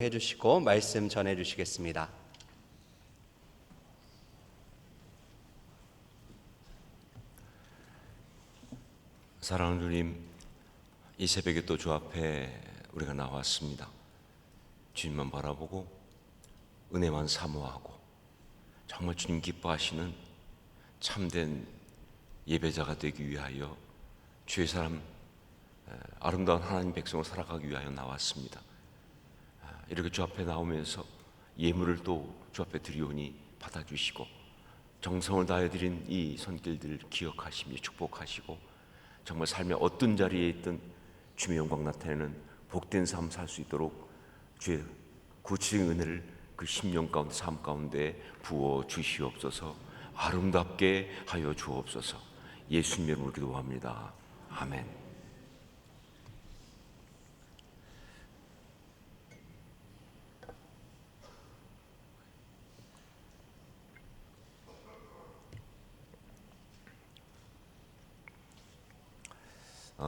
해주시고 말씀 전해주시겠습니다. 사랑하는 주님, 이 새벽에 또 주 앞에 우리가 나왔습니다. 주님만 바라보고 은혜만 사모하고 정말 주님 기뻐하시는 참된 예배자가 되기 위하여 주의 사람, 아름다운 하나님 백성으로 살아가기 위하여 나왔습니다. 이렇게 주 앞에 나오면서 예물을 또 주 앞에 드리오니 받아주시고 정성을 다해 드린 이 손길들을 기억하시며 축복하시고 정말 삶의 어떤 자리에 있든 주의 영광 나타내는 복된 삶 살 수 있도록 주의 구체적인 은혜를 그 심령 가운데 삶 가운데 부어 주시옵소서. 아름답게 하여 주옵소서. 예수님 이름으로 기도합니다. 아멘.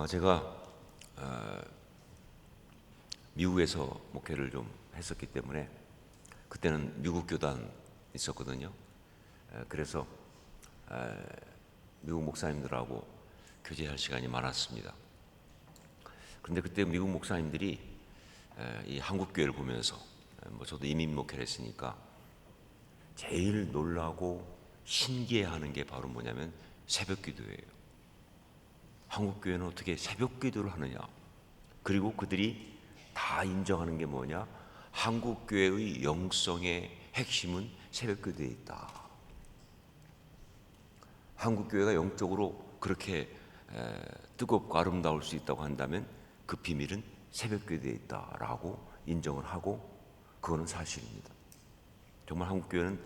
제가 미국에서 목회를 좀 했었기 때문에 그때는 미국 교단 있었거든요. 그래서 미국 목사님들하고 교제할 시간이 많았습니다. 그런데 그때 미국 목사님들이 이 한국 교회를 보면서 저도 이민 목회를 했으니까 제일 놀라고 신기해하는 게 바로 뭐냐면 새벽 기도예요. 한국 교회는 어떻게 새벽 기도를 하느냐? 그리고 그들이 다 인정하는 게 뭐냐? 한국 교회의 영성의 핵심은 새벽 기도에 있다. 한국 교회가 영적으로 그렇게 뜨겁고 아름다울 수 있다고 한다면 그 비밀은 새벽 기도에 있다라고 인정을 하고 그거는 사실입니다. 정말 한국 교회는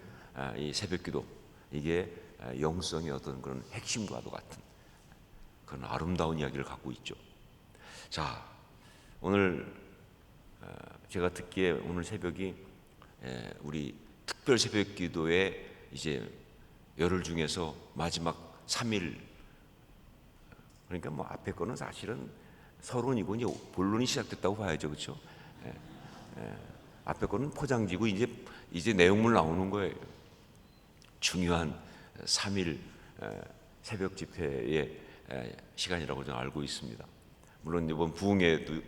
이 새벽 기도 이게 영성의 어떤 그런 핵심과도 같은 그런 아름다운 이야기를 갖고 있죠. 자, 오늘 제가 듣기에 오늘 새벽이 우리 특별 새벽 기도의 이제 열흘 중에서 마지막 3일, 그러니까 뭐 앞에 거는 사실은 서론이고 이제 본론이 시작됐다고 봐야죠, 그렇죠? 앞에 거는 포장지고 이제 내용물 나오는 거예요. 중요한 3일 새벽 집회의 시간이라고 저는 알고 있습니다. 물론 이번 부흥회도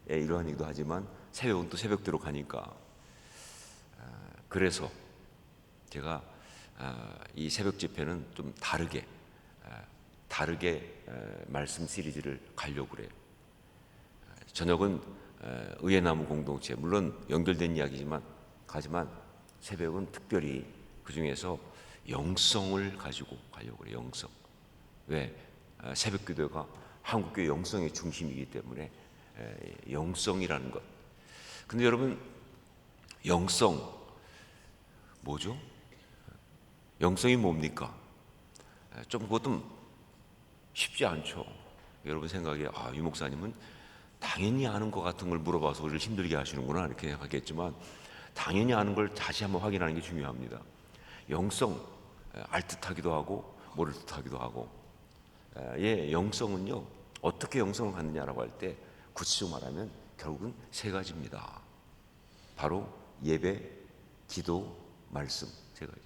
이러하기도 하지만 새벽은 또 새벽대로 가니까 그래서 제가 이 새벽 집회는 좀 다르게 말씀 시리즈를 가려고 그래요. 저녁은 의회나무 공동체 물론 연결된 이야기지만 하지만 새벽은 특별히 그 중에서 영성을 가지고 가려고 그래요. 영성. 왜? 새벽 기도가 한국교회 영성의 중심이기 때문에 영성이라는 것. 근데 여러분 영성 뭐죠? 영성이 뭡니까? 좀 그것도 쉽지 않죠. 여러분 생각에 유 목사님은 당연히 아는 것 같은 걸 물어봐서 우리를 힘들게 하시는구나 이렇게 하겠지만 당연히 아는 걸 다시 한번 확인하는 게 중요합니다. 영성 알 듯하기도 하고 모를 듯하기도 하고 영성은요 어떻게 영성을 갖느냐라고 할 때 구체적으로 말하면 결국은 세 가지입니다. 바로 예배, 기도, 말씀. 세 가지.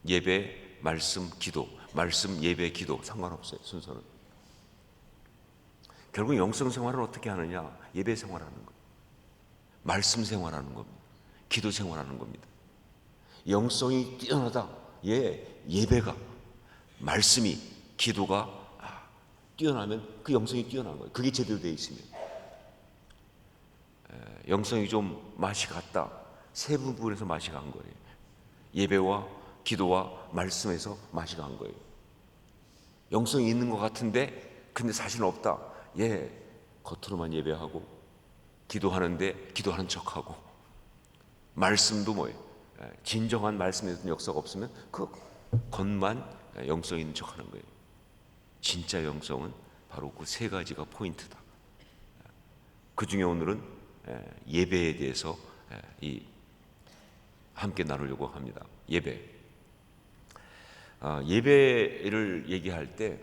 예배, 말씀, 기도. 말씀, 예배, 기도 상관없어요. 순서는. 결국 영성 생활을 어떻게 하느냐? 예배 생활하는 것, 말씀 생활하는 겁니다. 기도 생활하는 겁니다. 영성이 뛰어나다. 예배가, 말씀이, 기도가 뛰어나면 그 영성이 뛰어난 거예요. 그게 제대로 되어 있으면. 영성이 좀 맛이 갔다. 세 부분에서 맛이 간 거예요. 예배와 기도와 말씀에서 맛이 간 거예요. 영성이 있는 것 같은데 근데 사실은 없다. 겉으로만 예배하고 기도하는데 기도하는 척하고 말씀도 뭐예요? 진정한 말씀에 대한 역사가 없으면 그 겉만 영성 있는 척하는 거예요. 진짜 영성은 바로 그 세 가지가 포인트다. 그 중에 오늘은 예배에 대해서 함께 나누려고 합니다. 예배를 얘기할 때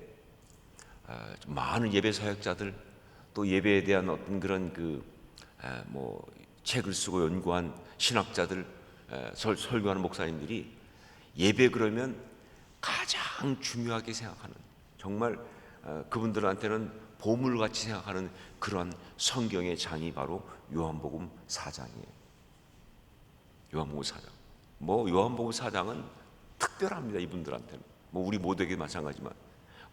많은 예배 사역자들 또 예배에 대한 어떤 그런 책을 쓰고 연구한 신학자들, 설교하는 목사님들이 예배 그러면 가장 중요하게 생각하는, 정말 그분들한테는 보물같이 생각하는 그러한 성경의 장이 바로 요한복음 4장이에요. 요한복음 4장. 요한복음 4장은 특별합니다. 이분들한테는. 우리 모두에게 마찬가지지만.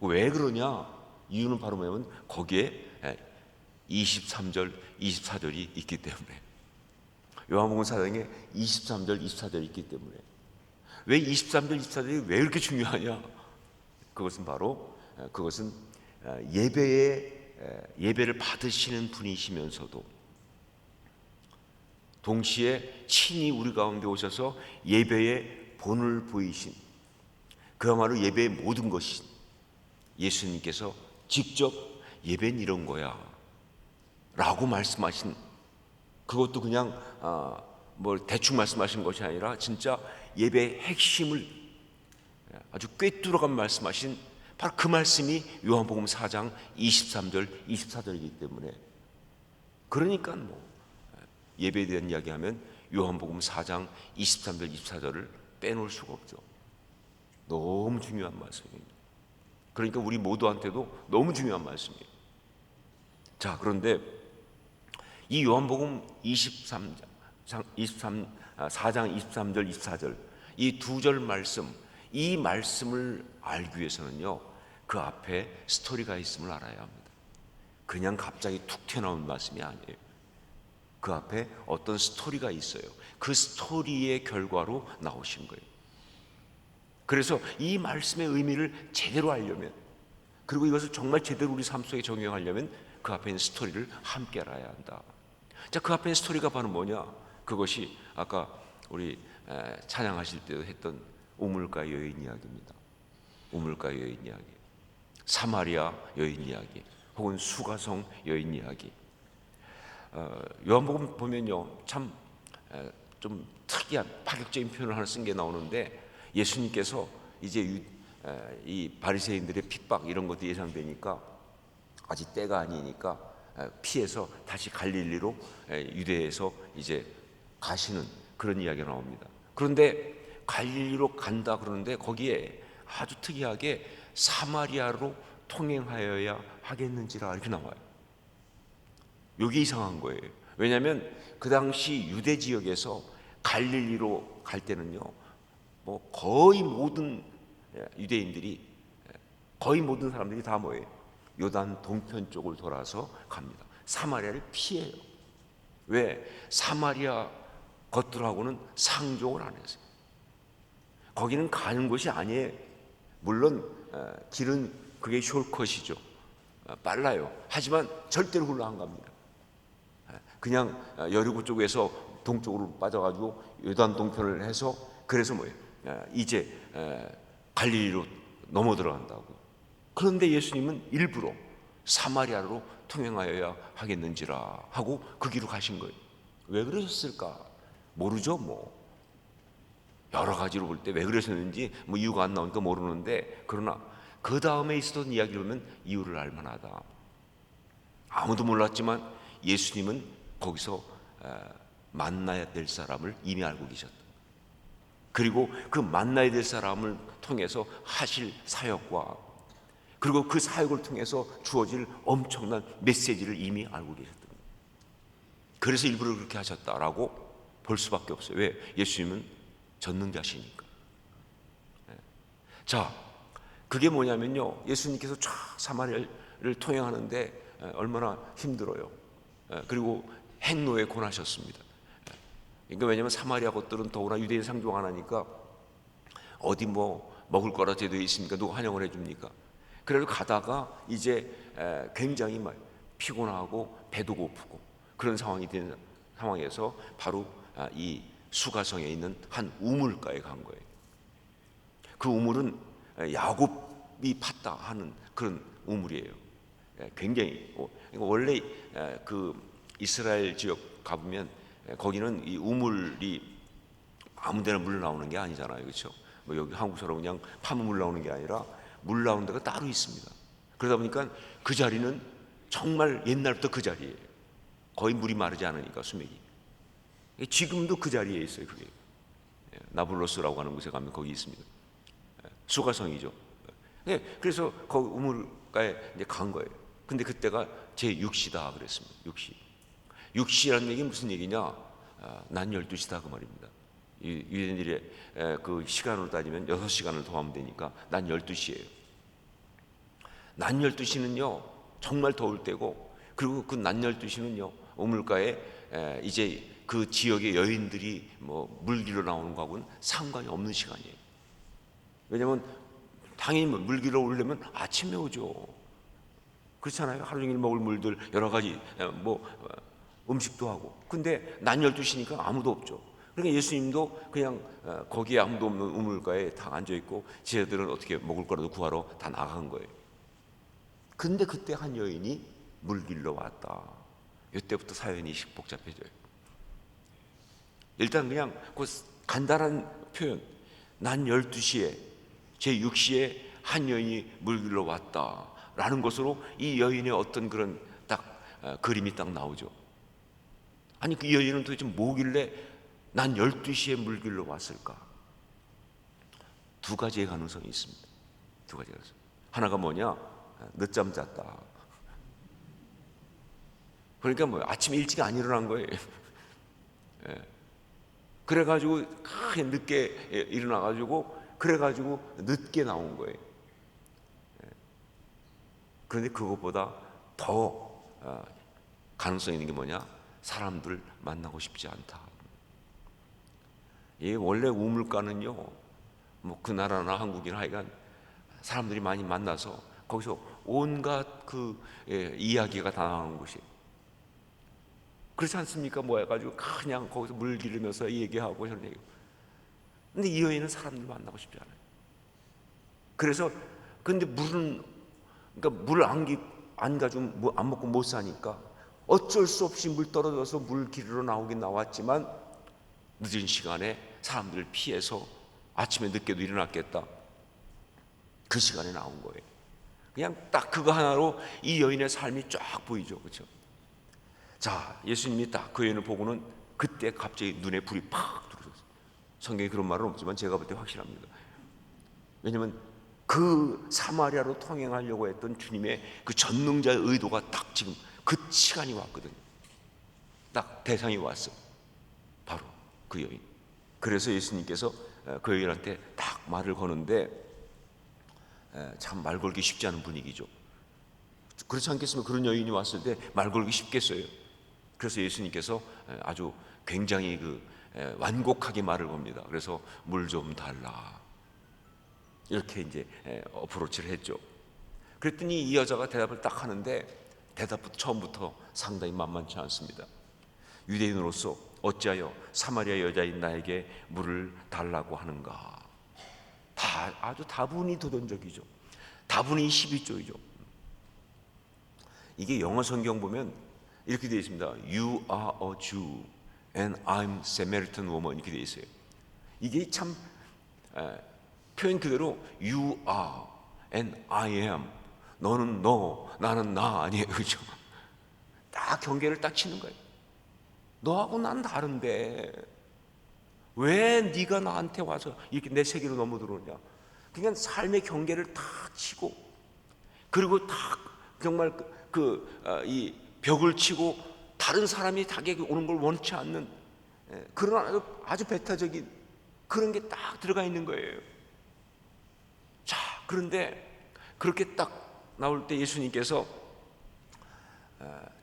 왜 그러냐? 이유는 바로 뭐냐면 거기에 23절, 24절이 있기 때문에. 요한복음 4장에 23절, 24절이 있기 때문에. 왜 23절, 24절이 왜 이렇게 중요하냐? 그것은 바로 예배를 받으시는 분이시면서도 동시에 친히 우리 가운데 오셔서 예배의 본을 보이신, 그야말로 예배의 모든 것인 예수님께서 직접 예배는 이런 거야 라고 말씀하신, 그것도 그냥 대충 말씀하신 것이 아니라 진짜 예배의 핵심을 아주 꿰뚫어간 말씀하신 바로 그 말씀이 요한복음 4장 23절 24절이기 때문에, 그러니까 예배에 대한 이야기하면 요한복음 4장 23절 24절을 빼놓을 수가 없죠. 너무 중요한 말씀입니다. 그러니까 우리 모두한테도 너무 중요한 말씀이에요. 자, 그런데 이 요한복음 4장 23절 24절 이 두 절 말씀, 이 말씀을 알기 위해서는요, 그 앞에 스토리가 있음을 알아야 합니다. 그냥 갑자기 툭 튀어나온 말씀이 아니에요. 그 앞에 어떤 스토리가 있어요. 그 스토리의 결과로 나오신 거예요. 그래서 이 말씀의 의미를 제대로 알려면, 그리고 이것을 정말 제대로 우리 삶 속에 적용하려면 그 앞에 있는 스토리를 함께 알아야 한다. 자, 그 앞에 있는 스토리가 바로 뭐냐? 그것이 아까 우리 찬양하실 때도 했던 우물가 여인 이야기입니다. 우물가 여인 이야기, 사마리아 여인 이야기, 혹은 수가성 여인 이야기. 요한복음 보면요, 참 좀 특이한 파격적인 표현을 하나 쓴 게 나오는데, 예수님께서 이제 이 바리새인들의 핍박 이런 것도 예상되니까 아직 때가 아니니까 피해서 다시 갈릴리로 유대에서 이제 가시는 그런 이야기가 나옵니다. 그런데 갈릴리로 간다 그러는데 거기에 아주 특이하게 사마리아로 통행하여야 하겠는지라 이렇게 나와요. 여기 이상한 거예요. 왜냐하면 그 당시 유대 지역에서 갈릴리로 갈 때는요, 거의 모든 유대인들이, 거의 모든 사람들이 다 뭐예요? 요단 동편 쪽을 돌아서 갑니다. 사마리아를 피해요. 왜? 사마리아 것들하고는 상종을 안 했어요. 거기는 가는 곳이 아니에요. 물론 길은 그게 숄컷이죠. 빨라요. 하지만 절대로 굴러 안 갑니다. 그냥 여리고 쪽에서 동쪽으로 빠져가지고 요단 동편을 해서, 그래서 뭐예요? 이제 갈릴리로 넘어 들어간다고. 그런데 예수님은 일부러 사마리아로 통행하여야 하겠는지라 하고 그 길로 가신 거예요. 왜 그러셨을까? 모르죠. 여러 가지로 볼 때 왜 그러셨는지 이유가 안 나오니까 모르는데, 그러나 그 다음에 있었던 이야기를 보면 이유를 알 만하다. 아무도 몰랐지만 예수님은 거기서 만나야 될 사람을 이미 알고 계셨다. 그리고 그 만나야 될 사람을 통해서 하실 사역과, 그리고 그 사역을 통해서 주어질 엄청난 메시지를 이미 알고 계셨다. 그래서 일부러 그렇게 하셨다라고 볼 수밖에 없어요. 왜? 예수님은 전능자시니까. 자, 그게 뭐냐면요, 예수님께서 쫙 사마리아를 통행하는데 얼마나 힘들어요. 그리고 행로에 권하셨습니다. 그러니까 왜냐하면 사마리아 것들은 더구나 유대인 상종 안 하니까 어디 먹을 거라 제도에 있습니까? 누가 환영을 해줍니까? 그래서 가다가 이제 굉장히 피곤하고 배도 고프고 그런 상황이 된 상황에서 바로 이 수가성에 있는 한 우물가에 간 거예요. 그 우물은 야곱이 팠다 하는 그런 우물이에요. 굉장히 원래 그 이스라엘 지역 가보면 거기는 이 우물이 아무데나 물 나오는 게 아니잖아요, 그렇죠? 여기 한국처럼 그냥 파면 물 나오는 게 아니라 물 나오는 데가 따로 있습니다. 그러다 보니까 그 자리는 정말 옛날부터 그 자리예요. 거의 물이 마르지 않으니까 수맥이. 지금도 그 자리에 있어요. 그게 나블로스라고 하는 곳에 가면 거기 있습니다. 수가성이죠. 그래서 거기 우물가에 이제 간 거예요. 근데 그때가 제 6시다 그랬습니다. 6시. 6시라는 얘기는 무슨 얘기냐? 난 12시다 그 말입니다. 이 유대인들의 그 시간으로 따지면 6시간을 더하면 되니까 난 12시예요. 난 12시는요 정말 더울 때고, 그리고 그 난 12시는요 우물가에 이제 그 지역의 여인들이 뭐 물기로 나오는 거하고는 상관이 없는 시간이에요. 왜냐하면 당연히 물기로 오려면 아침에 오죠. 그렇잖아요. 하루 종일 먹을 물들 여러 가지 뭐 음식도 하고. 근데 낮 12시니까 아무도 없죠. 그러니까 예수님도 그냥 거기에 아무도 없는 우물가에 다 앉아있고 쟤들은 어떻게 먹을 거라도 구하러 다 나간 거예요. 근데 그때 한 여인이 물길로 왔다. 이때부터 사연이 복잡해져요. 일단 그냥 그 간단한 표현, 난 12시에 제 6시에 한 여인이 물길로 왔다 라는 것으로 이 여인의 어떤 그런 딱 그림이 딱 나오죠. 아니 그 여인은 도대체 뭐길래 난 12시에 물길로 왔을까? 두 가지의 가능성이 있습니다. 두 가지 가능성. 하나가 뭐냐? 늦잠 잤다. 그러니까 뭐 아침 일찍 안 일어난 거예요. 그래가지고 늦게 일어나가지고 그래가지고 늦게 나온 거예요. 그런데 그것보다 더 가능성 있는 게 뭐냐? 사람들 만나고 싶지 않다. 이 원래 우물가는요, 뭐 그 나라나 한국이나 하여간 사람들이 많이 만나서 거기서 온갖 그 이야기가 다 나오는 곳이에요. 그렇지 않습니까? 뭐 해가지고 그냥 거기서 물 기르면서 얘기하고 저런 얘기. 근데 이 여인은 사람들 만나고 싶지 않아요. 그래서 근데 물은 그러니까 물 안 가지고 안 먹고 못 사니까 어쩔 수 없이 물 떨어져서 물 기르러 나오긴 나왔지만 늦은 시간에 사람들을 피해서 아침에 늦게도 일어났겠다. 그 시간에 나온 거예요. 그냥 딱 그거 하나로 이 여인의 삶이 쫙 보이죠, 그렇죠? 자, 예수님이 딱 그 여인을 보고는 그때 갑자기 눈에 불이 팍 들어섰어요. 성경에 그런 말은 없지만 제가 볼 때 확실합니다. 왜냐하면 그 사마리아로 통행하려고 했던 주님의 그 전능자의 의도가 딱 지금 그 시간이 왔거든요. 딱 대상이 왔어. 바로 그 여인. 그래서 예수님께서 그 여인한테 딱 말을 거는데 참 말 걸기 쉽지 않은 분위기죠. 그렇지 않겠으면 그런 여인이 왔을 때 말 걸기 쉽겠어요. 그래서 예수님께서 아주 굉장히 완곡하게 말을 겁니다. 그래서 물 좀 달라. 이렇게 이제 어프로치를 했죠. 그랬더니 이 여자가 대답을 딱 하는데 대답부터 처음부터 상당히 만만치 않습니다. 유대인으로서 어찌하여 사마리아 여자인 나에게 물을 달라고 하는가? 아주 다분히 도전적이죠. 다분히 12조이죠. 이게 영어 성경 보면 이렇게 되어 있습니다. You are a Jew and I'm Samaritan woman 이렇게 되어 있어요. 이게 참 표현 그대로 You are and I am. 너는 너, 나는 나 아니에요, 그렇죠? 딱 경계를 딱 치는 거예요. 너하고 난 다른데 왜 네가 나한테 와서 이렇게 내 세계로 넘어들어오냐? 그냥 삶의 경계를 탁 치고 그리고 탁 정말 이 벽을 치고 다른 사람이 닭에게 오는 걸 원치 않는 그런 아주 배타적인 그런 게 딱 들어가 있는 거예요. 자, 그런데 그렇게 딱 나올 때 예수님께서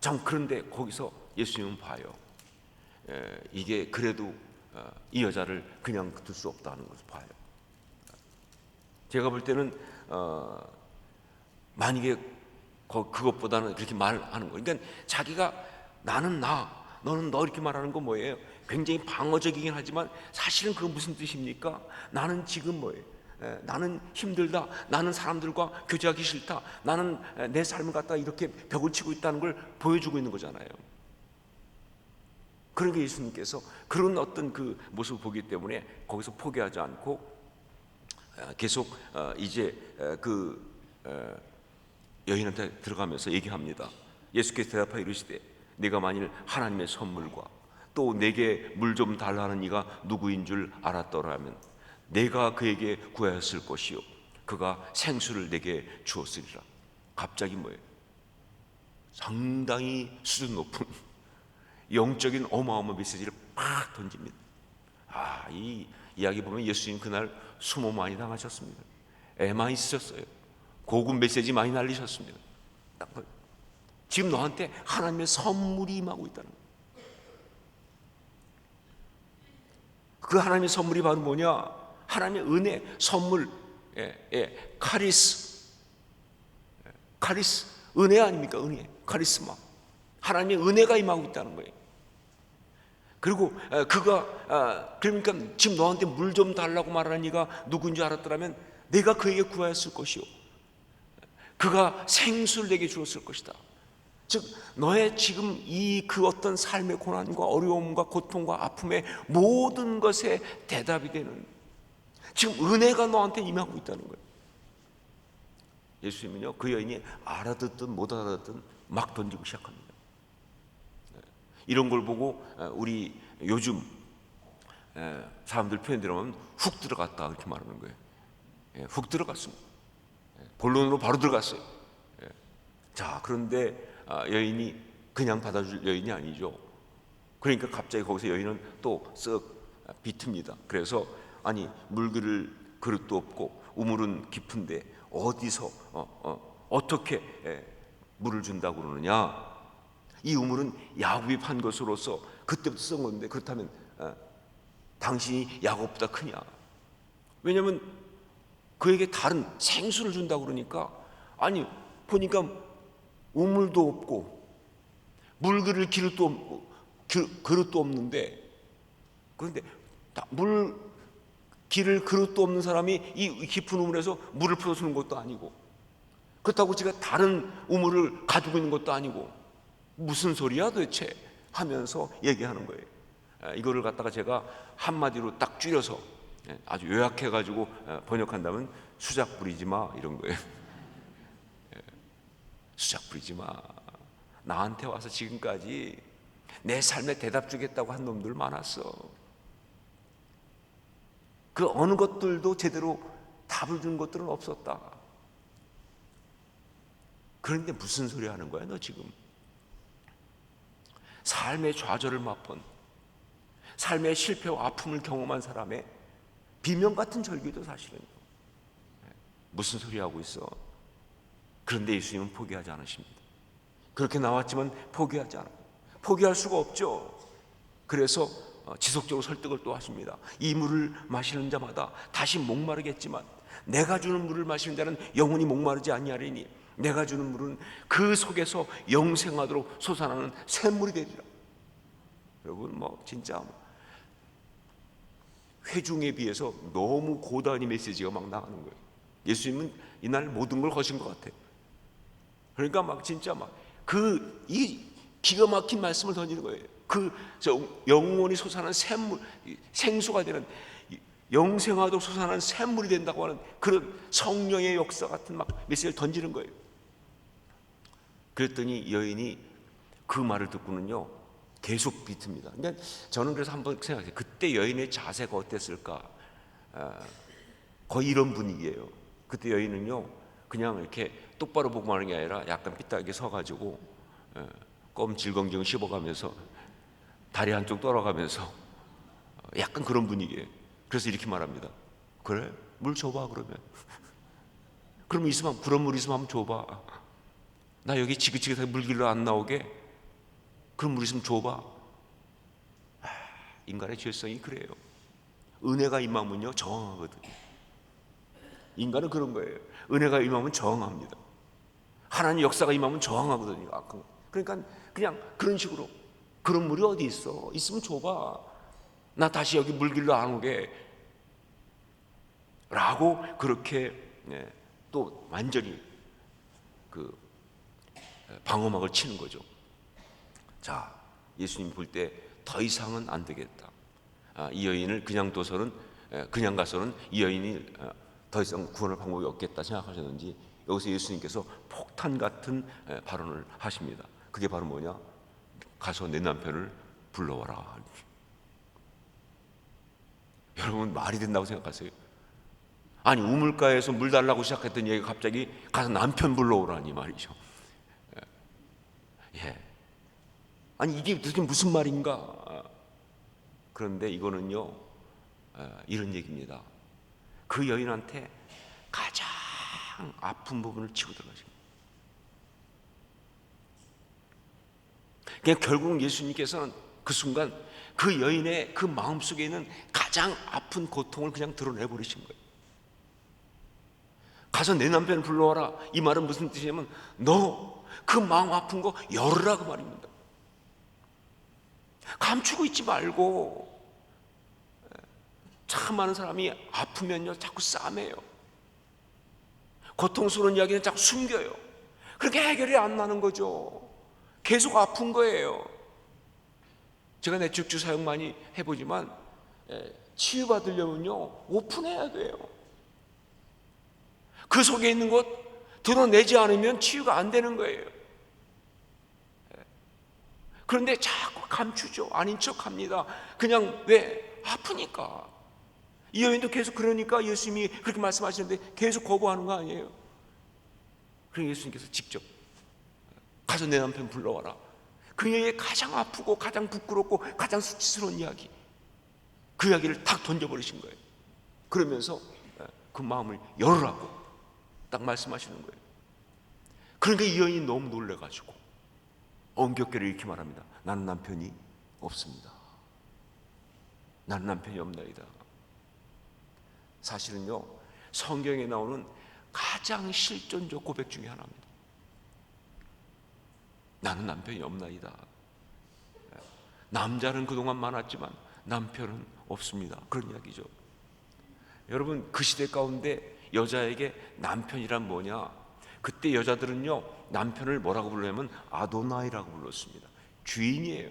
참 그런데 거기서 예수님은 봐요. 이게 그래도 이 여자를 그냥 둘 수 없다는 것을 봐요. 제가 볼 때는 만약에 그것보다는 그렇게 말하는 거예요. 그러니까 자기가 나는 나, 너는 너 이렇게 말하는 건 뭐예요? 굉장히 방어적이긴 하지만 사실은 그건 무슨 뜻입니까? 나는 지금 뭐예요? 나는 힘들다. 나는 사람들과 교제하기 싫다. 나는 내 삶을 갖다 이렇게 벽을 치고 있다는 걸 보여주고 있는 거잖아요. 그러니까 예수님께서 그런 어떤 그 모습을 보기 때문에 거기서 포기하지 않고 계속 이제 여인한테 들어가면서 얘기합니다. 예수께서 대답하여 이르시되 네가 만일 하나님의 선물과 또 내게 물 좀 달라는 이가 누구인 줄 알았더라면 내가 그에게 구하였을 것이요 그가 생수를 내게 주었으리라. 갑자기 뭐예요? 상당히 수준 높은 영적인 어마어마한 메시지를 팍 던집니다. 이 이야기 보면 예수님 그날 수모 많이 당하셨습니다. 애 많이 쓰셨어요. 고급 메시지 많이 날리셨습니다. 지금 너한테 하나님의 선물이 임하고 있다는 거예요. 그 하나님의 선물이 바로 뭐냐? 하나님의 은혜, 선물, 카리스, 은혜 아닙니까? 은혜, 카리스마. 하나님의 은혜가 임하고 있다는 거예요. 그리고 그가 그러니까 지금 너한테 물 좀 달라고 말하는 이가 누구인지 알았더라면 내가 그에게 구하였을 것이요 그가 생수를 내게 주었을 것이다. 즉 너의 지금 이 그 어떤 삶의 고난과 어려움과 고통과 아픔의 모든 것에 대답이 되는 지금 은혜가 너한테 임하고 있다는 거예요. 예수님은요 그 여인이 알아듣든 못 알아듣든 막 던지고 시작합니다. 이런 걸 보고 우리 요즘 사람들 표현대로 하면 훅 들어갔다 이렇게 말하는 거예요. 훅 들어갔습니다. 본론으로 바로 들어갔어요. 자, 그런데 여인이 그냥 받아줄 여인이 아니죠. 그러니까 갑자기 거기서 여인은 또 쓱 비틉니다. 그래서 아니 그릇도 없고 우물은 깊은데 어디서 어떻게 물을 준다고 그러느냐. 이 우물은 야곱이 판 것으로서 그때부터 쓴 건데 그렇다면 당신이 야곱보다 크냐. 왜냐하면 그에게 다른 생수를 준다고 그러니까 아니 보니까 우물도 없고 그릇도 없는데 그런데 그릇도 없는 사람이 이 깊은 우물에서 물을 풀어주는 것도 아니고 그렇다고 제가 다른 우물을 가지고 있는 것도 아니고 무슨 소리야 도대체 하면서 얘기하는 거예요. 이거를 갖다가 제가 한마디로 딱 줄여서 아주 요약해가지고 번역한다면 수작 부리지 마 이런 거예요. 수작 부리지 마. 나한테 와서 지금까지 내 삶에 대답 주겠다고 한 놈들 많았어. 그 어느 것들도 제대로 답을 준 것들은 없었다. 그런데 무슨 소리 하는 거야 너 지금? 삶의 좌절을 맛본 삶의 실패와 아픔을 경험한 사람의 비명 같은 절기도 사실은 무슨 소리 하고 있어? 그런데 예수님은 포기하지 않으십니다. 그렇게 나왔지만 포기하지 않아요. 포기할 수가 없죠. 그래서 지속적으로 설득을 또 하십니다. 이 물을 마시는 자마다 다시 목마르겠지만 내가 주는 물을 마시는 자는 영원히 목마르지 아니하리니 내가 주는 물은 그 속에서 영생하도록 솟아나는 샘물이 되리라. 여러분 진짜 회중에 비해서 너무 고단히 메시지가 막 나가는 거예요. 예수님은 이날 모든 걸 거신 것 같아요. 그러니까 진짜 이 기가 막힌 말씀을 던지는 거예요. 영원히 솟아나는 샘물, 생수가 되는 영생하도록 솟아나는 샘물이 된다고 하는 그런 성령의 역사 같은 메시지를 던지는 거예요. 그랬더니 여인이 그 말을 듣고는요 계속 비틉니다. 그러니까 저는 그래서 한번 생각해요. 그때 여인의 자세가 어땠을까? 거의 이런 분위기예요. 그때 여인은요 그냥 이렇게 똑바로 보고 하는 게 아니라 약간 삐딱하게 서가지고 껌 질겅질겅 씹어가면서 다리 한쪽 떨어가면서 약간 그런 분위기예요. 그래서 이렇게 말합니다. 그래? 물 줘봐 그러면. 그럼 그런 물 있으면 한번 줘봐. 나 여기 지긋지긋하게 물길로 안 나오게 그런 물 있으면 줘봐. 인간의 죄성이 그래요. 은혜가 임하면요 정하거든요. 인간은 그런 거예요. 은혜가 임하면 정합니다. 하나님 역사가 임하면 정하거든요. 그러니까 그냥 그런 식으로 그런 물이 어디 있어? 있으면 줘봐. 나 다시 여기 물길로 안 오게 라고 그렇게 또 완전히 방어막을 치는 거죠. 자, 예수님 볼 때 더 이상은 안 되겠다. 이 여인을 그냥 가서는 이 여인이 더 이상 구원할 방법이 없겠다 생각하셨는지 여기서 예수님께서 폭탄 같은 발언을 하십니다. 그게 바로 뭐냐? 가서 내 남편을 불러와라. 여러분 말이 된다고 생각하세요? 아니 우물가에서 물 달라고 시작했던 얘기가 갑자기 가서 남편 불러오라니 말이죠. 예. 아니 이게 도대체 무슨 말인가? 그런데 이거는요 이런 얘기입니다. 그 여인한테 가장 아픈 부분을 치고 들어가신 거예요. 그냥 결국 예수님께서는 그 순간 그 여인의 그 마음속에 있는 가장 아픈 고통을 그냥 드러내버리신 거예요. 가서 내 남편을 불러와라. 이 말은 무슨 뜻이냐면 너 그 마음 아픈 거 열으라고 말입니다. 감추고 있지 말고. 참 많은 사람이 아프면요 자꾸 싸매요. 고통스러운 이야기는 자꾸 숨겨요. 그렇게 해결이 안 나는 거죠. 계속 아픈 거예요. 제가 내축주 사역 많이 해보지만 치유받으려면요 오픈해야 돼요. 그 속에 있는 것 드러내지 않으면 치유가 안 되는 거예요. 그런데 자꾸 감추죠. 아닌 척합니다. 그냥 왜? 아프니까. 이 여인도 계속 그러니까 예수님이 그렇게 말씀하시는데 계속 거부하는 거 아니에요. 그래서 예수님께서 직접 가서 내 남편 불러와라. 그 여인의 가장 아프고 가장 부끄럽고 가장 수치스러운 이야기, 그 이야기를 탁 던져버리신 거예요. 그러면서 그 마음을 열으라고 딱 말씀하시는 거예요. 그러니까 이 여인이 너무 놀래가지고 엄격하게 이렇게 말합니다. 나는 남편이 없습니다. 나는 남편이 없나이다. 사실은요 성경에 나오는 가장 실존적 고백 중에 하나입니다. 나는 남편이 없나이다. 남자는 그동안 많았지만 남편은 없습니다. 그런 이야기죠. 여러분 그 시대 가운데 여자에게 남편이란 뭐냐? 그때 여자들은요 남편을 뭐라고 불렀냐면 아도나이라고 불렀습니다. 주인이에요.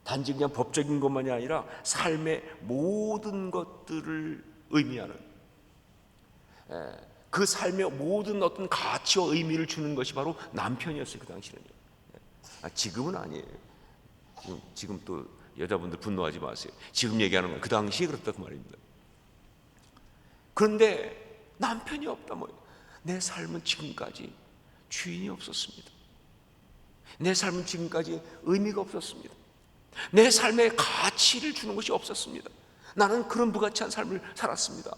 단지 그냥 법적인 것만이 아니라 삶의 모든 것들을 의미하는, 그 삶의 모든 어떤 가치와 의미를 주는 것이 바로 남편이었어요. 그 당시는요. 지금은 아니에요. 지금 또 여자분들 분노하지 마세요. 지금 얘기하는 건 그 당시에 그렇다고 말입니다. 그런데 남편이 없다 뭐예요? 내 삶은 지금까지 주인이 없었습니다. 내 삶은 지금까지 의미가 없었습니다. 내 삶에 가치를 주는 것이 없었습니다. 나는 그런 무가치한 삶을 살았습니다.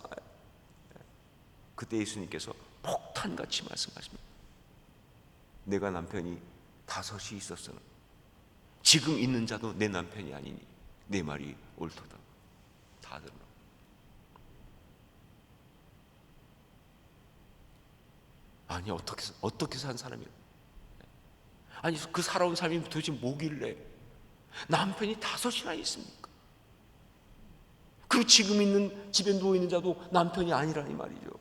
그때 예수님께서 폭탄같이 말씀하십니다. 내가 남편이 5이 있었으나 지금 있는 자도 내 남편이 아니니 내 말이 옳도다. 다 들어. 아니 어떻게 산 사람이야? 아니 그 살아온 삶이 도대체 뭐길래 남편이 5이나 있습니까? 그 지금 있는 집에 누워있는 자도 남편이 아니라니 말이죠.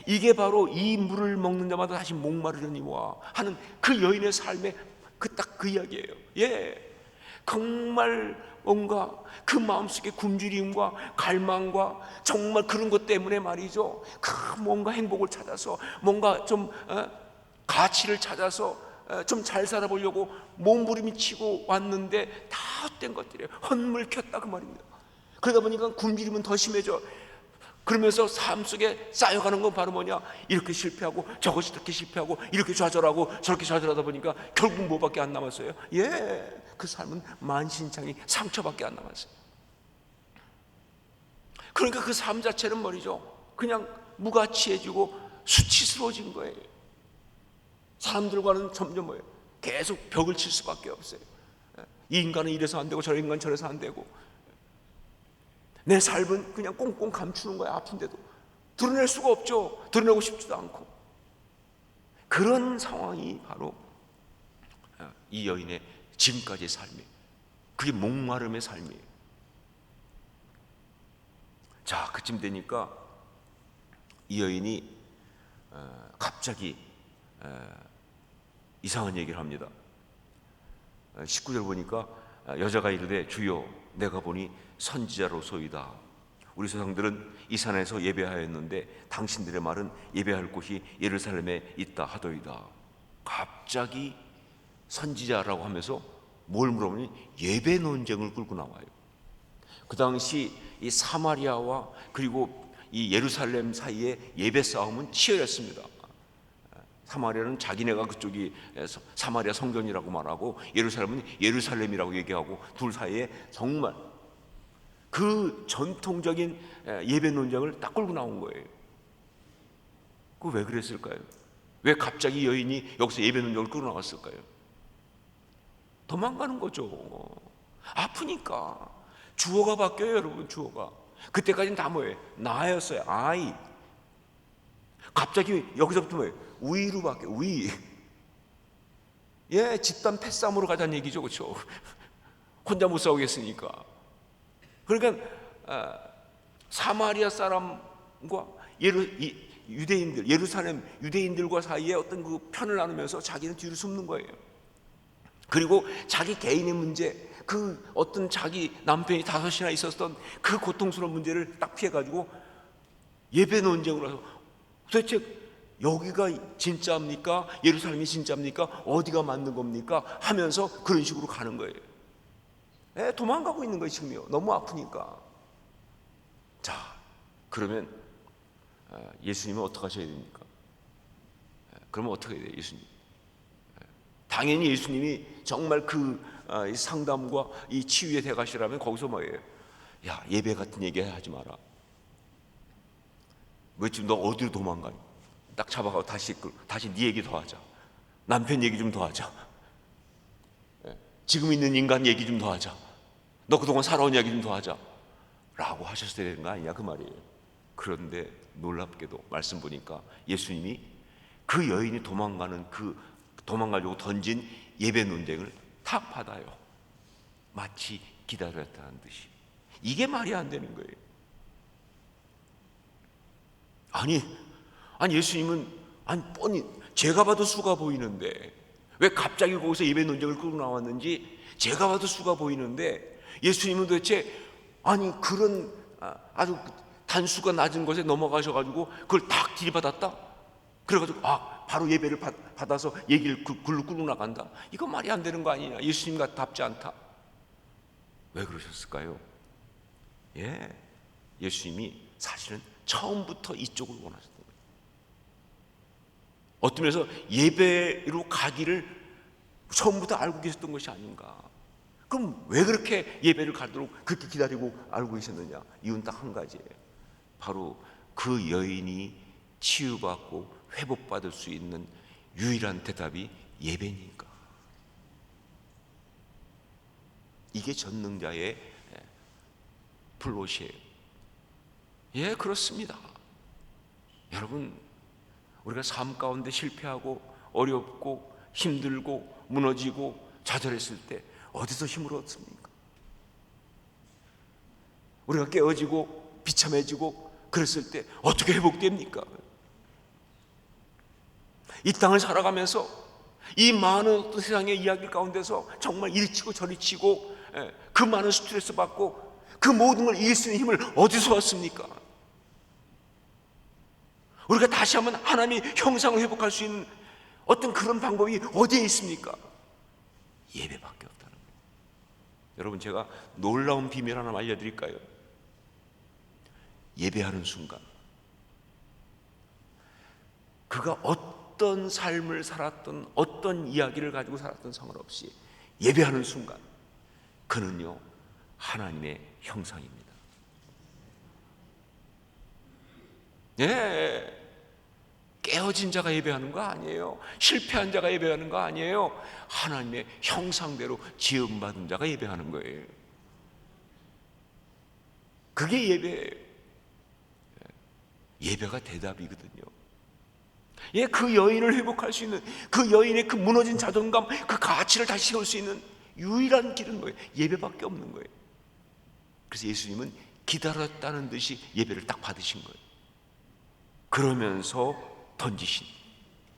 이게 바로 이 물을 먹는 자마다 다시 목마르려니와 하는 그 여인의 삶의 딱 그 이야기예요. 예, 정말 뭔가 그 마음속에 굶주림과 갈망과 정말 그런 것 때문에 말이죠, 그 뭔가 행복을 찾아서 뭔가 좀 가치를 찾아서 좀 잘 살아보려고 몸부림치고 왔는데 다 헛된 것들이에요. 헛물켰다 그 말입니다. 그러다 보니까 굶주림은 더 심해져. 그러면서 삶 속에 쌓여가는 건 바로 뭐냐? 이렇게 실패하고 저것이 이렇게 실패하고 이렇게 좌절하고 저렇게 좌절하다 보니까 결국 뭐밖에 안 남았어요? 예, 그 삶은 만신창이 상처밖에 안 남았어요. 그러니까 그 삶 자체는 말이죠, 그냥 무가치해지고 수치스러워진 거예요. 사람들과는 점점 뭐예요? 계속 벽을 칠 수밖에 없어요. 이 인간은 이래서 안 되고 저 인간은 저래서 안 되고, 내 삶은 그냥 꽁꽁 감추는 거야. 아픈데도 드러낼 수가 없죠. 드러내고 싶지도 않고. 그런 상황이 바로 이 여인의 지금까지의 삶이에요. 그게 목마름의 삶이에요. 자, 그쯤 되니까 이 여인이 갑자기 이상한 얘기를 합니다. 19절 보니까 여자가 이르되 주여 내가 보니 선지자로소이다. 우리 조상들은 이 산에서 예배하였는데 당신들의 말은 예배할 곳이 예루살렘에 있다 하더이다. 갑자기 선지자라고 하면서 뭘 물어보니 예배 논쟁을 끌고 나와요. 그 당시 이 사마리아와 그리고 이 예루살렘 사이에 예배 싸움은 치열했습니다. 사마리아는 자기네가 그쪽이 사마리아 성전이라고 말하고 예루살렘은 예루살렘이라고 얘기하고 둘 사이에 정말 그 전통적인 예배 논쟁을 딱 끌고 나온 거예요. 그 왜 그랬을까요? 왜 갑자기 여인이 여기서 예배 논쟁을 끌고 나왔을까요? 도망가는 거죠. 아프니까. 주어가 바뀌어요, 여러분. 주어가. 그때까지는 다 뭐예요? 나였어요. 아이. 갑자기 여기서부터 뭐예요? 위로 바뀌어요. 위. 예, 집단 패싸움으로 가자는 얘기죠, 그렇죠? 혼자 못 싸우겠으니까. 그러니까 사마리아 사람과 유대인들, 예루살렘 유대인들과 사이에 어떤 그 편을 나누면서 자기는 뒤로 숨는 거예요. 그리고 자기 개인의 문제, 그 어떤 자기 남편이 5이나 있었던 그 고통스러운 문제를 딱 피해가지고 예배 논쟁으로 해서 도대체 여기가 진짜입니까? 예루살렘이 진짜입니까? 어디가 맞는 겁니까? 하면서 그런 식으로 가는 거예요. 도망가고 있는 거예요, 지금요. 너무 아프니까. 자, 그러면 예수님은 어떻게 하셔야 됩니까? 그러면 어떻게 해야 돼요, 예수님? 당연히 예수님이 정말 그 상담과 이 치유의 대가시라면 거기서 뭐예요? 야, 예배 같은 얘기 하지 마라. 왜 지금 너 어디로 도망가니? 딱 잡아가고 다시 네 얘기 더 하자. 남편 얘기 좀 더 하자. 지금 있는 인간 얘기 좀 더 하자. 너 그동안 살아온 이야기 좀 더 하자. 라고 하셨어야 되는 거 아니냐 그 말이에요. 그런데 놀랍게도 말씀 보니까 예수님이 그 여인이 도망가려고 던진 예배 논쟁을 탁 받아요. 마치 기다렸다는 듯이. 이게 말이 안 되는 거예요. 아니 예수님은 뻔히 제가 봐도 수가 보이는데 왜 갑자기 거기서 예배 논쟁을 끌고 나왔는지 제가 봐도 수가 보이는데 예수님은 도대체 그런 아주 단수가 낮은 것에 넘어가셔가지고 그걸 탁 들이받았다. 그래가지고 바로 예배를 받아서 얘기를 글로 끌고 나간다. 이거 말이 안 되는 거 아니냐. 예수님 같답지 않다. 왜 그러셨을까요? 예수님이 사실은 처음부터 이쪽을 원하셨던 거예요. 어떤 면에서 예배로 가기를 처음부터 알고 계셨던 것이 아닌가. 그럼 왜 그렇게 예배를 가도록 그렇게 기다리고 알고 계셨느냐? 이유는 딱 한 가지예요. 바로 그 여인이 치유받고 회복받을 수 있는 유일한 대답이 예배니까. 이게 전능자의 플롯이에요. 그렇습니다. 여러분, 우리가 삶 가운데 실패하고 어렵고 힘들고 무너지고 좌절했을 때 어디서 힘을 얻습니까? 우리가 깨어지고 비참해지고 그랬을 때 어떻게 회복됩니까? 이 땅을 살아가면서 이 많은 세상의 이야기 가운데서 정말 이리 치고 저리 치고 그 많은 스트레스 받고 그 모든 걸 이길 수 있는 힘을 어디서 얻습니까? 우리가 다시 한번 하나님의 형상을 회복할 수 있는 어떤 그런 방법이 어디에 있습니까? 예배밖에 없다는 거예요. 여러분, 제가 놀라운 비밀 하나 알려드릴까요? 예배하는 순간 그가 어떤 삶을 살았던 어떤 이야기를 가지고 살았던 상관없이 예배하는 순간 그는요 하나님의 형상입니다. 깨어진 자가 예배하는 거 아니에요. 실패한 자가 예배하는 거 아니에요. 하나님의 형상대로 지음받은 자가 예배하는 거예요. 그게 예배예요. 예배가 대답이거든요. 그 여인을 회복할 수 있는, 그 여인의 그 무너진 자존감, 그 가치를 다시 세울 수 있는 유일한 길은 뭐예요? 예배밖에 없는 거예요. 그래서 예수님은 기다렸다는 듯이 예배를 딱 받으신 거예요. 그러면서 던지신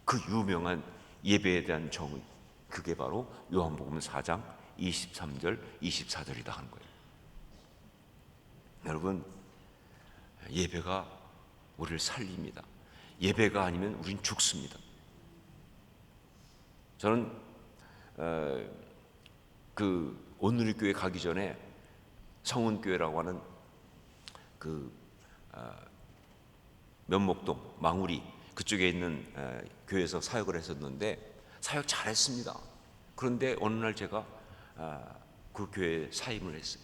그 유명한 예배에 대한 정의, 그게 바로 요한복음 4장 23절 24절이다 하는 거예요. 여러분, 예배가 우리를 살립니다. 예배가 아니면 우린 죽습니다. 저는 그 온누리교회 가기 전에 성운교회라고 하는 그 면목동 망우리 그쪽에 있는 교회에서 사역을 했었는데 사역 잘했습니다. 그런데 어느 날 제가 그 교회에 사임을 했어요.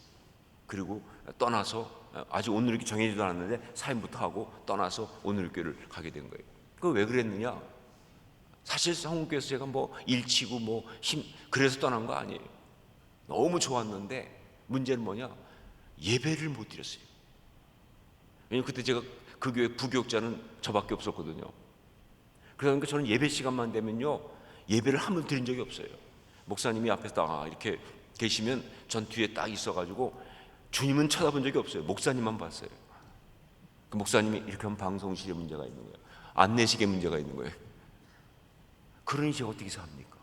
그리고 떠나서 아직 온누리교 정해지도 않았는데 사임부터 하고 떠나서 온누리교회를 가게 된 거예요. 그 왜 그랬느냐? 사실 성운교회에서 제가 뭐 일치고 뭐 그래서 떠난 거 아니에요. 너무 좋았는데 문제는 뭐냐? 예배를 못 드렸어요. 왜냐면 그때 제가 그 교회 부교육자는 저밖에 없었거든요. 그러니까 저는 예배 시간만 되면요 예배를 한 번 드린 적이 없어요. 목사님이 앞에서 딱 이렇게 계시면 전 뒤에 딱 있어가지고 주님은 쳐다본 적이 없어요. 목사님만 봤어요. 그 목사님이 이렇게 하면 방송실에 문제가 있는 거예요. 안내식에 문제가 있는 거예요. 그러니 제가 어떻게 삽니까?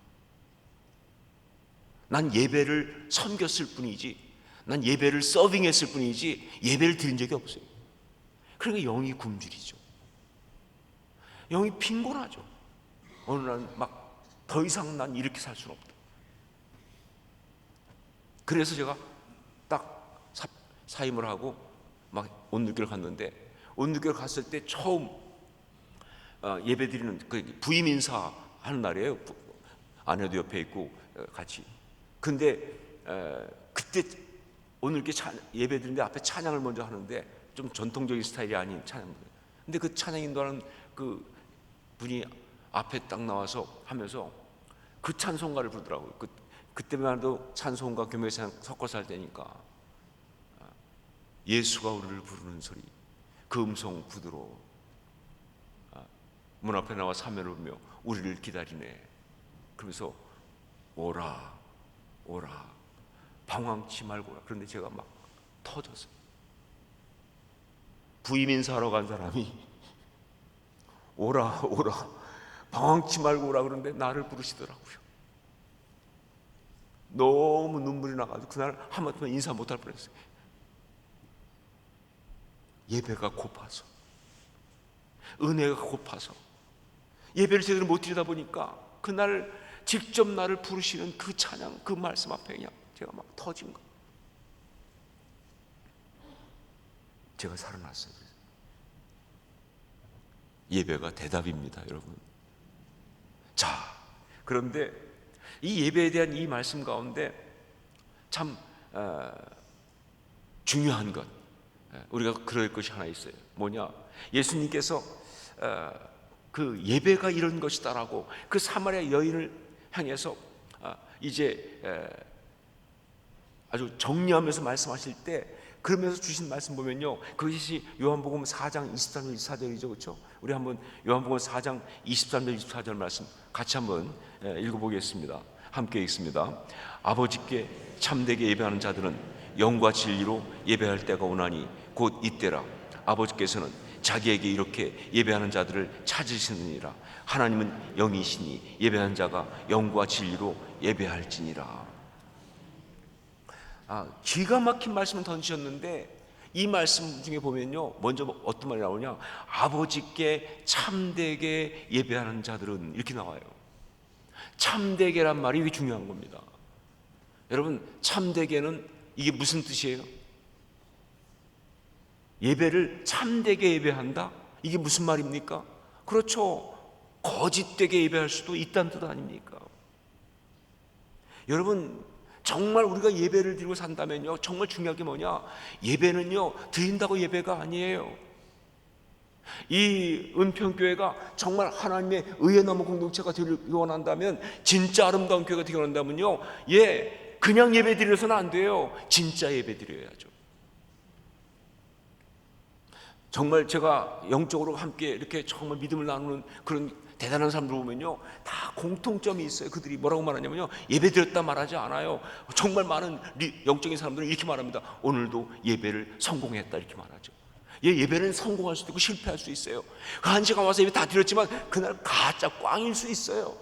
난 예배를 섬겼을 뿐이지, 난 예배를 서빙했을 뿐이지 예배를 드린 적이 없어요. 그러니까 영이 굶주리죠. 영이 빈곤하죠. 어느 날 막 더 이상 난 이렇게 살 수는 없다. 그래서 제가 딱 사임을 하고 막 온누리교를 갔는데, 온누리교를 갔을 때 처음 예배 드리는 그 부임 인사 하는 날이에요. 아내도 옆에 있고 같이. 근데 그때 온누리교 예배 드리는데 앞에 찬양을 먼저 하는데 좀 전통적인 스타일이 아닌 찬양. 근데 그 찬양 인도하는 그 분이 앞에 딱 나와서 하면서 그 찬송가를 부르더라고요. 그때만 해도 찬송가 교묘상 섞어서 할 때니까 예수가 우리를 부르는 소리, 그 음성 부드러워. 문 앞에 나와 사면을 보며 우리를 기다리네. 그러면서 오라 오라 방황치 말고 오라. 그런데 제가 막 터졌어요. 부임 인사하러 간 사람이 오라 오라 방황치 말고 오라 그러는데 나를 부르시더라고요. 너무 눈물이 나가지고 그날 한마디만 인사 못할 뻔했어요. 예배가 고파서, 은혜가 고파서 예배를 제대로 못 드리다 보니까 그날 직접 나를 부르시는 그 찬양, 그 말씀 앞에 그냥 제가 막 터진 거. 제가 살아났어요. 예배가 대답입니다, 여러분. 자, 그런데 이 예배에 대한 이 말씀 가운데 참 중요한 것, 우리가 그럴 것이 하나 있어요. 뭐냐? 예수님께서 그 예배가 이런 것이다라고 그 사마리아 여인을 향해서 이제 아주 정리하면서 말씀하실 때, 그러면서 주신 말씀 보면요, 그것이 요한복음 4장 23절 24절이죠, 그렇죠? 우리 한번 요한복음 4장 23절 24절 말씀 같이 한번 읽어보겠습니다. 함께 읽습니다. 아버지께 참되게 예배하는 자들은 영과 진리로 예배할 때가 오나니 곧 이때라. 아버지께서는 자기에게 이렇게 예배하는 자들을 찾으시느니라. 하나님은 영이시니 예배하는 자가 영과 진리로 예배할지니라. 기가 막힌 말씀을 던지셨는데 이 말씀 중에 보면요, 먼저 어떤 말이 나오냐? 아버지께 참되게 예배하는 자들은, 이렇게 나와요. 참되게란 말이 이게 중요한 겁니다. 여러분, 참되게는 이게 무슨 뜻이에요? 예배를 참되게 예배한다? 이게 무슨 말입니까? 그렇죠. 거짓되게 예배할 수도 있다는 뜻 아닙니까? 여러분, 정말 우리가 예배를 드리고 산다면요, 정말 중요한 게 뭐냐? 예배는요, 드린다고 예배가 아니에요. 이 은평교회가 정말 하나님의 의의 나무 공동체가 되기 원한다면, 진짜 아름다운 교회가 되기 원한다면요, 그냥 예배 드려서는 안 돼요. 진짜 예배 드려야죠. 정말 제가 영적으로 함께 이렇게 정말 믿음을 나누는 그런 대단한 사람들 보면요, 다 공통점이 있어요. 그들이 뭐라고 말하냐면요, 예배 드렸다 말하지 않아요. 정말 많은 영적인 사람들은 이렇게 말합니다. 오늘도 예배를 성공했다, 이렇게 말하죠. 예배는 성공할 수도 있고 실패할 수 있어요. 그 한 시간 와서 예배 다 드렸지만 그날 가짜 꽝일 수 있어요.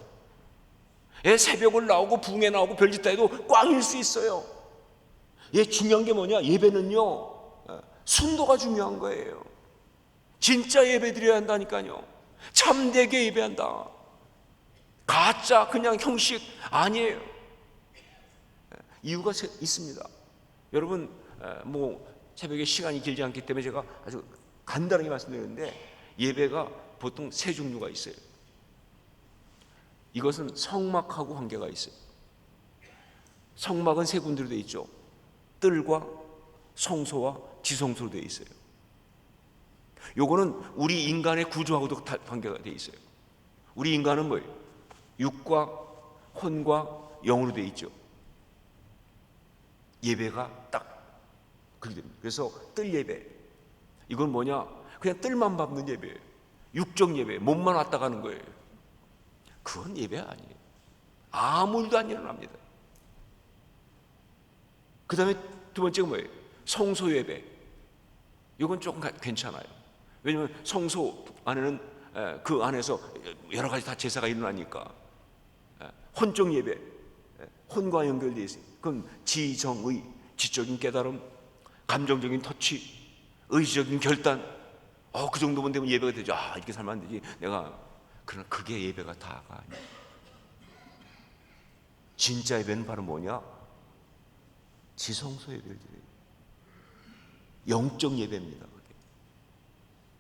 새벽을 나오고 부흥회 나오고 별짓 다 해도 꽝일 수 있어요. 중요한 게 뭐냐? 예배는요, 순도가 중요한 거예요. 진짜 예배 드려야 한다니까요. 참되게 예배한다. 가짜 그냥 형식 아니에요. 이유가 있습니다. 여러분, 뭐 새벽에 시간이 길지 않기 때문에 제가 아주 간단하게 말씀드리는데, 예배가 보통 세 종류가 있어요. 이것은 성막하고 관계가 있어요. 성막은 세 군데로 되어 있죠. 뜰과 성소와 지성소로 되어 있어요. 요거는 우리 인간의 구조하고도 관계가 되어 있어요. 우리 인간은 뭐예요? 육과 혼과 영으로 되어 있죠. 예배가 딱 그렇게 됩니다. 그래서 뜰 예배, 이건 뭐냐? 그냥 뜰만 밟는 예배예요. 육적 예배, 몸만 왔다 가는 거예요. 그건 예배 아니에요. 아무 일도 안 일어납니다. 그 다음에 두 번째가 뭐예요? 성소 예배. 이건 조금 괜찮아요. 왜냐하면 성소 안에는 그 안에서 여러 가지 다 제사가 일어나니까. 혼적 예배, 혼과 연결되어 있어요. 그건 지정의, 지적인 깨달음, 감정적인 터치, 의지적인 결단. 그 정도만 되면 예배가 되죠. 이렇게 살면 안 되지. 그러나 그게 예배가 다가 아니에요. 진짜 예배는 바로 뭐냐? 지성소 예배를 드려요. 영적 예배입니다. 그게.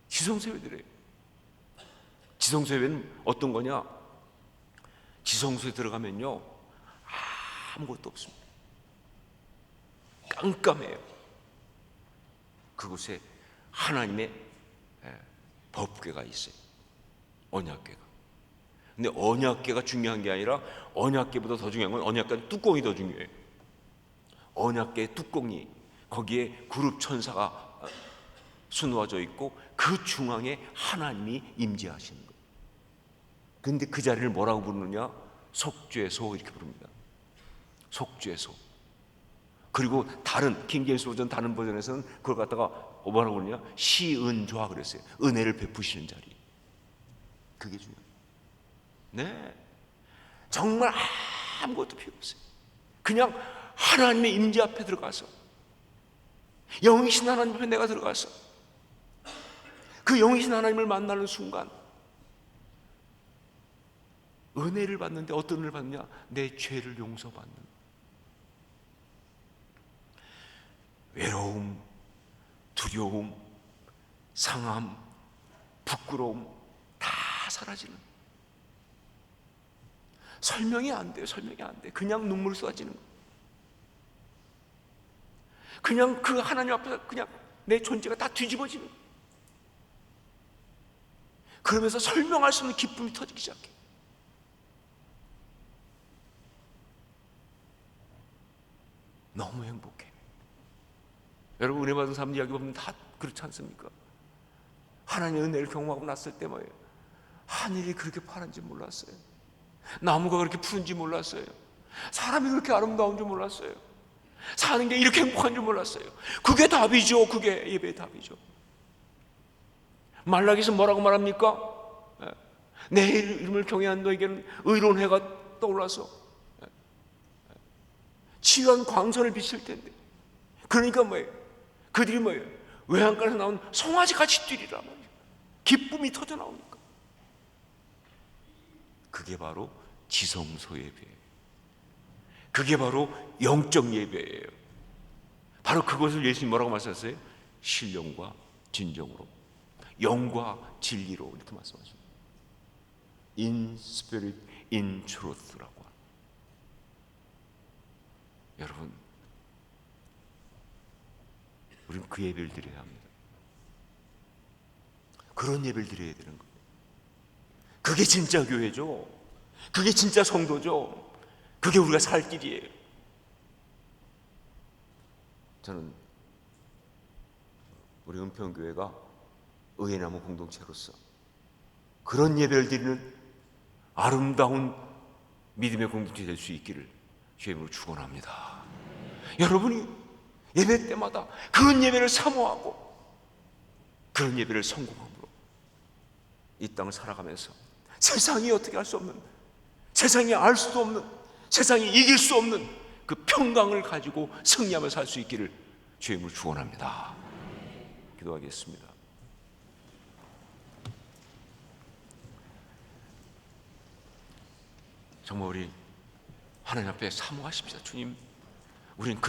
지성소 예배 드려요. 지성소 예배는 어떤 거냐? 지성소에 들어가면요, 아무것도 없습니다. 깜깜해요. 그곳에 하나님의 법궤가 있어요. 언약궤가. 근데 언약궤가 중요한 게 아니라, 언약궤보다 더 중요한 건 언약궤 뚜껑이 더 중요해요. 언약궤 뚜껑이, 거기에 그룹 천사가 수놓아져 있고 그 중앙에 하나님이 임재하시는 거예요. 근데 그 자리를 뭐라고 부르느냐? 속죄소, 이렇게 부릅니다. 속죄소. 그리고 다른 킹제임스 버전, 다른 버전에서는 그걸 갖다가 뭐라고 부르냐? 시은좌 그랬어요. 은혜를 베푸시는 자리. 그게 중요해요. 네, 정말 아무것도 필요 없어요. 그냥 하나님의 임재 앞에 들어가서, 영이신 하나님 앞에 내가 들어가서 그 영이신 하나님을 만나는 순간 은혜를 받는데, 어떤 은혜를 받느냐? 내 죄를 용서받는. 외로움, 두려움, 상함, 부끄러움 다 사라지는. 설명이 안 돼요. 설명이 안 돼. 그냥 눈물 쏟아지는 거. 그냥 그 하나님 앞에서 그냥 내 존재가 다 뒤집어지는 거. 그러면서 설명할 수 없는 기쁨이 터지기 시작해. 너무 행복해. 여러분, 은혜 받은 사람 이야기 보면 다 그렇지 않습니까? 하나님의 은혜를 경험하고 났을 때 뭐예요? 하늘이 그렇게 파란지 몰랐어요. 나무가 그렇게 푸른지 몰랐어요. 사람이 그렇게 아름다운 줄 몰랐어요. 사는 게 이렇게 행복한 줄 몰랐어요. 그게 답이죠. 그게 예배의 답이죠. 말라기서 뭐라고 말합니까? 내 이름을 경외한 너에게는 의로운 해가 떠올라서 치유한 광선을 비칠 텐데. 그러니까 뭐예요? 그들이 뭐예요? 외양간에서 나온 송아지 같이 뛰리라 말이에요. 기쁨이 터져 나오니까. 그게 바로 지성소 예배예요. 그게 바로 영적 예배예요. 바로 그것을 예수님 뭐라고 말씀하셨어요? 신령과 진정으로, 영과 진리로, 이렇게 말씀하십니다. In spirit, in truth라고. 여러분, 우리는 그 예배를 드려야 합니다. 그런 예배를 드려야 되는 거예요. 그게 진짜 교회죠. 그게 진짜 성도죠. 그게 우리가 살 길이에요. 저는 우리 은평교회가 의회나무 공동체로서 그런 예배를 드리는 아름다운 믿음의 공동체 될 수 있기를 주의 이름으로 축원합니다. 여러분이 예배 때마다 그런 예배를 사모하고 그런 예배를 성공함으로 이 땅을 살아가면서 세상이 어떻게 할 수 없는, 세상이 알 수도 없는, 세상이 이길 수 없는 그 평강을 가지고 승리하며 살 수 있기를 주의 이름으로 축원합니다. 기도하겠습니다. 정말 우리 하나님 앞에 사모하십시다. 주님, 우리는